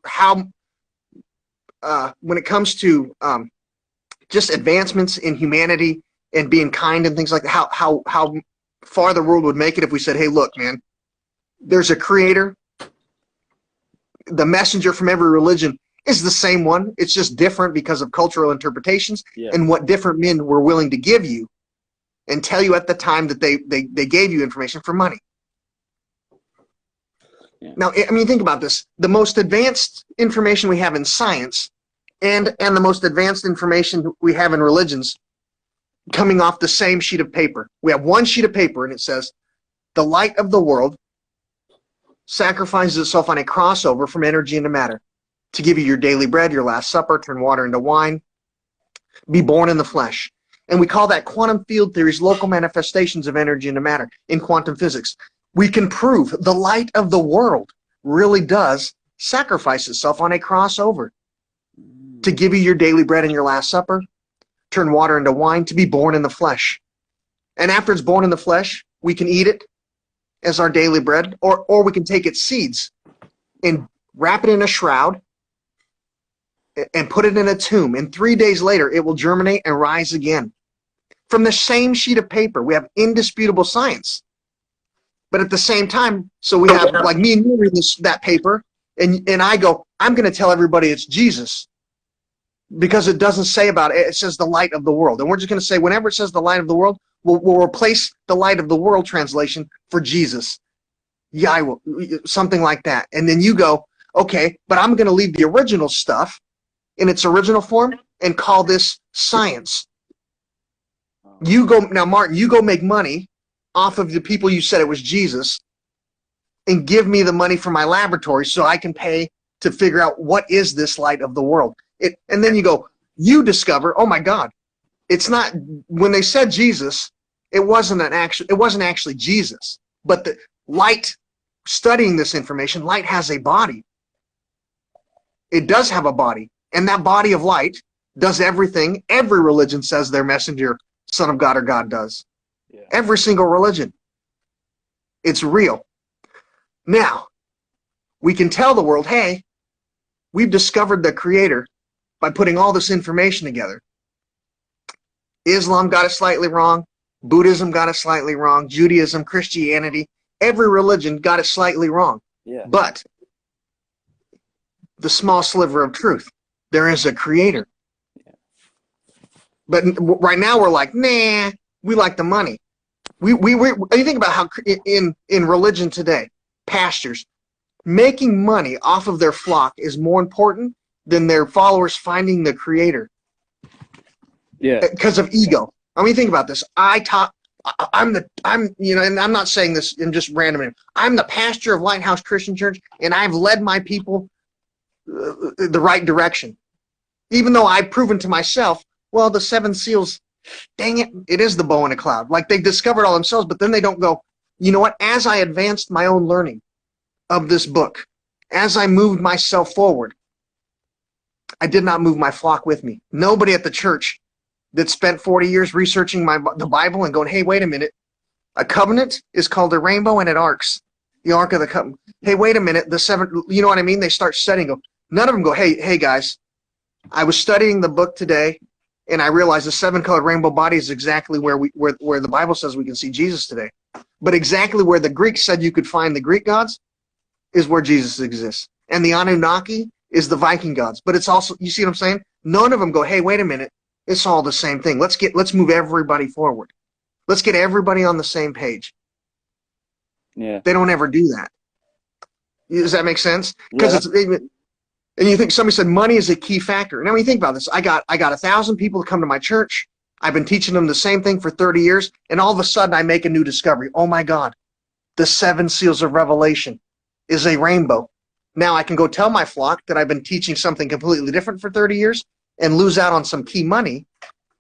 how when it comes to just advancements in humanity and being kind and things like that, how far the world would make it if we said, hey, look, man, there's a creator. The messenger from every religion is the same one. It's just different because of cultural interpretations and what different men were willing to give you and tell you at the time that they gave you information for money. Yeah. Now, I mean, think about this. The most advanced information we have in science and the most advanced information we have in religions coming off the same sheet of paper. We have one sheet of paper and it says, the light of the world sacrifices itself on a crossover from energy into matter to give you your daily bread, your last supper, turn water into wine, be born in the flesh. And we call that quantum field theory's local manifestations of energy into matter in quantum physics. We can prove the light of the world really does sacrifice itself on a crossover to give you your daily bread and your last supper, turn water into wine, to be born in the flesh. And after it's born in the flesh, we can eat it as our daily bread, or we can take its seeds and wrap it in a shroud and put it in a tomb. And 3 days later, it will germinate and rise again. From the same sheet of paper, we have indisputable science. But at the same time, so we have, like me and you read that paper, and I go, I'm going to tell everybody it's Jesus. Because it doesn't say about it, it says the light of the world. And we're just going to say, whenever it says the light of the world, we'll replace the light of the world translation for Jesus. Yeah, I will, something like that. And then you go, okay, but I'm going to leave the original stuff in its original form and call this science. You go, now Martin, you go make money off of the people you said it was Jesus and give me the money for my laboratory so I can pay to figure out what is this light of the world. And then you go, you discover, oh my God, it's not, when they said Jesus, it wasn't actually Jesus, but the light, studying this information, light has a body. It does have a body, and that body of light does everything every religion says their messenger, Son of God or God does. Yeah. Every single religion. It's real. Now, we can tell the world, hey, we've discovered the creator by putting all this information together. Islam got it slightly wrong. Buddhism got it slightly wrong. Judaism, Christianity, every religion got it slightly wrong. Yeah. But the small sliver of truth, there is a creator. Yeah. But right now we're like, nah, we like the money. You think about how in religion today, pastors making money off of their flock is more important than their followers finding the creator. Yeah. Because of ego. I mean, think about this. I'm you know, and I'm not saying this in just random. I'm the pastor of Lighthouse Christian Church, and I've led my people the right direction. Even though I've proven to myself, well, the 7 seals, dang it, it is the bow in a cloud. Like they discovered all themselves, but then they don't go, you know what? As I advanced my own learning of this book, as I moved myself forward, I did not move my flock with me. Nobody at the church that spent 40 years researching the Bible and going, hey, wait a minute. A covenant is called a rainbow and it arcs. The ark of the covenant. Hey, wait a minute. The 7, you know what I mean? They start studying. None of them go, hey guys, I was studying the book today and I realized the 7-colored rainbow body is exactly where the Bible says we can see Jesus today. But exactly where the Greeks said you could find the Greek gods is where Jesus exists. And the Anunnaki is the Viking gods. But it's also, you see what I'm saying? None of them go, hey, wait a minute. It's all the same thing. Let's move everybody forward. Let's get everybody on the same page. Yeah. They don't ever do that. Does that make sense? Because and you think somebody said money is a key factor. Now when you think about this, I got 1,000 people to come to my church. I've been teaching them the same thing for 30 years, and all of a sudden I make a new discovery. Oh my God, the 7 seals of Revelation is a rainbow. Now I can go tell my flock that I've been teaching something completely different for 30 years and lose out on some key money,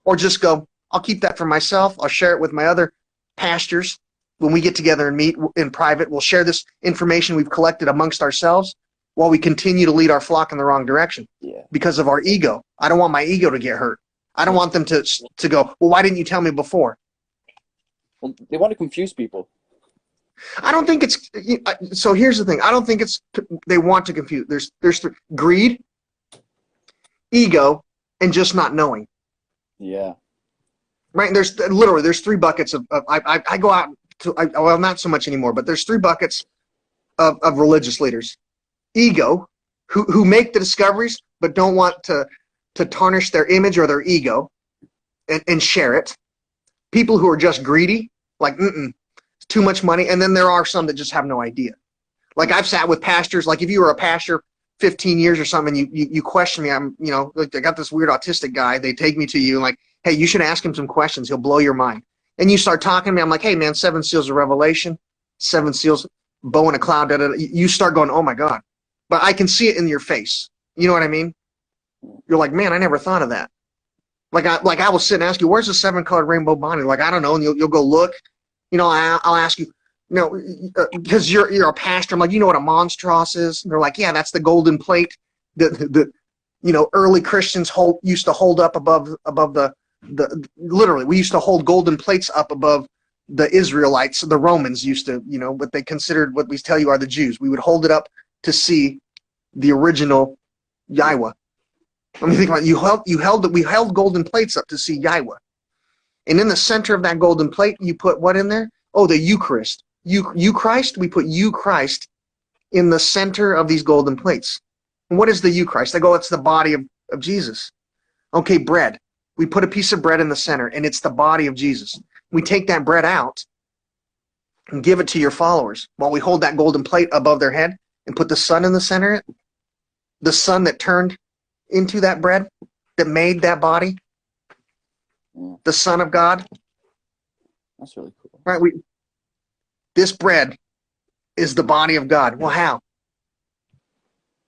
or just go, I'll keep that for myself. I'll share it with my other pastors. When we get together and meet in private, we'll share this information we've collected amongst ourselves while we continue to lead our flock in the wrong direction because of our ego. I don't want my ego to get hurt. I don't want them to go, well, why didn't you tell me before? Well, they want to confuse people. I don't think it's, so here's the thing. I don't think it's, they want to confuse. There's greed, ego, and just not knowing. Yeah. Right? There's literally, there's three buckets I go out to, well, not so much anymore, but there's three buckets of religious leaders. Ego, who make the discoveries, but don't want to tarnish their image or their ego and share it. People who are just greedy, like, too much money. And then there are some that just have no idea. Like I've sat with pastors, like if you were a pastor 15 years or something, you question me, I'm, like I got this weird autistic guy, they take me to you, like, hey, you should ask him some questions, he'll blow your mind. And you start talking to me, I'm like, hey man, 7 seals of Revelation, 7 seals, bow in a cloud, da, da, da. You start going, oh my God. But I can see it in your face. You know what I mean? You're like, man, I never thought of that. Like I will sit and ask you, where's the 7-colored rainbow bonnet? Like, I don't know, and you'll go look. I'll ask you, because you're a pastor. I'm like, you know what a monstros is? And they're like, yeah, that's the golden plate that early Christians used to hold up above the literally, we used to hold golden plates up above the Israelites. The Romans used to, what they considered, what we tell you are the Jews. We would hold it up to see the original Yahweh. I mean, think about it. We held golden plates up to see Yahweh. And in the center of that golden plate, you put what in there? Oh, the Eucharist. Eucharist, we put Eucharist in the center of these golden plates. And what is the Eucharist? I go, it's the body of Jesus. Okay, bread. We put a piece of bread in the center, and it's the body of Jesus. We take that bread out and give it to your followers while we hold that golden plate above their head and put the sun in the center. The sun that turned into that bread, that made that body, the Son of God. That's really cool. Right? This bread is the body of God. Well, how?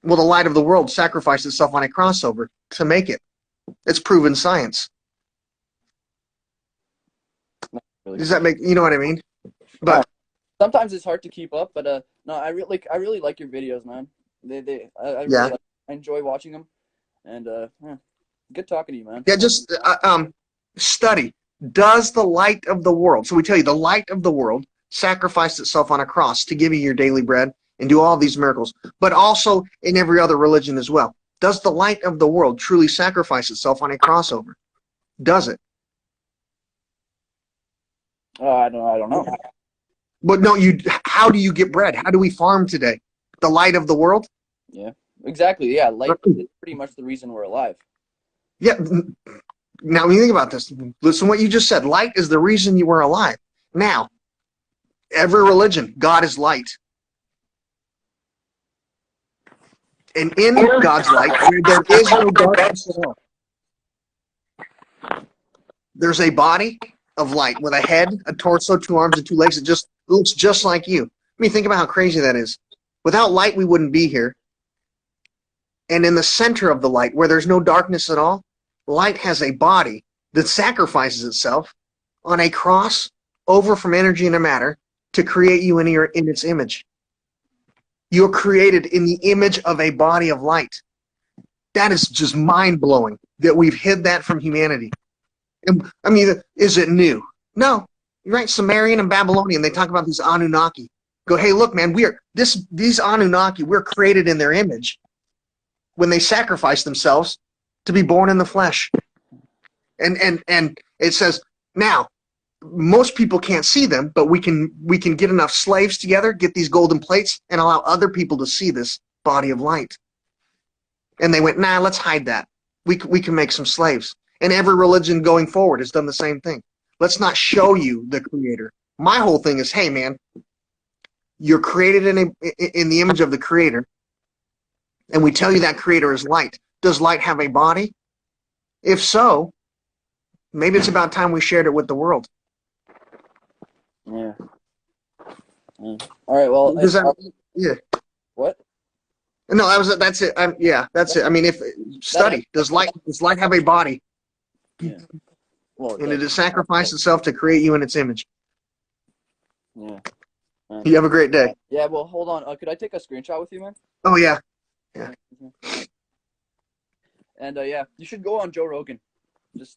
Well, the light of the world sacrificed itself on a crossover to make it. It's proven science. Really Does that make, you know what I mean? But sometimes it's hard to keep up, but no, I really like your videos, man. I enjoy watching them, and good talking to you, man. Yeah, just study. Does the light of the world, so we tell you the light of the world sacrificed itself on a cross to give you your daily bread and do all these miracles, but also in every other religion as well. Does the light of the world truly sacrifice itself on a crossover? Does it? I don't know. But no, how do you get bread? How do we farm today? The light of the world? Yeah, exactly. Yeah, light is pretty much the reason we're alive. Yeah. Now, when you think about this, listen to what you just said. Light is the reason you were alive. Now, every religion, God is light. And in God's light, there is no darkness at all. There's a body of light with a head, a torso, 2 arms, and 2 legs. It just looks just like you. I mean, think about how crazy that is. Without light, we wouldn't be here. And in the center of the light, where there's no darkness at all, light has a body that sacrifices itself on a cross over from energy and matter to create you in its image. You're created in the image of a body of light. That is just mind-blowing that we've hid that from humanity. And, I mean, is it new? No. You're right, Sumerian and Babylonian, they talk about these Anunnaki. Go, hey, look, man, these Anunnaki, we're created in their image when they sacrifice themselves to be born in the flesh. And it says, now, most people can't see them, but we can get enough slaves together, get these golden plates, and allow other people to see this body of light. And they went, nah, let's hide that. We can make some slaves. And every religion going forward has done the same thing. Let's not show you the Creator. My whole thing is, hey, man, you're created in the image of the Creator, and we tell you that Creator is light. Does light have a body? If so, maybe it's about time we shared it with the world. Yeah. All right. Well. Yeah. What? No, that's it. Yeah, that's it. I mean, if study, does light have a body? Yeah. Well, and it has sacrificed itself to create you in its image. Yeah. You have a great day. Yeah. Well, hold on. Could I take a screenshot with you, man? Oh yeah. Yeah. And yeah, you should go on Joe Rogan.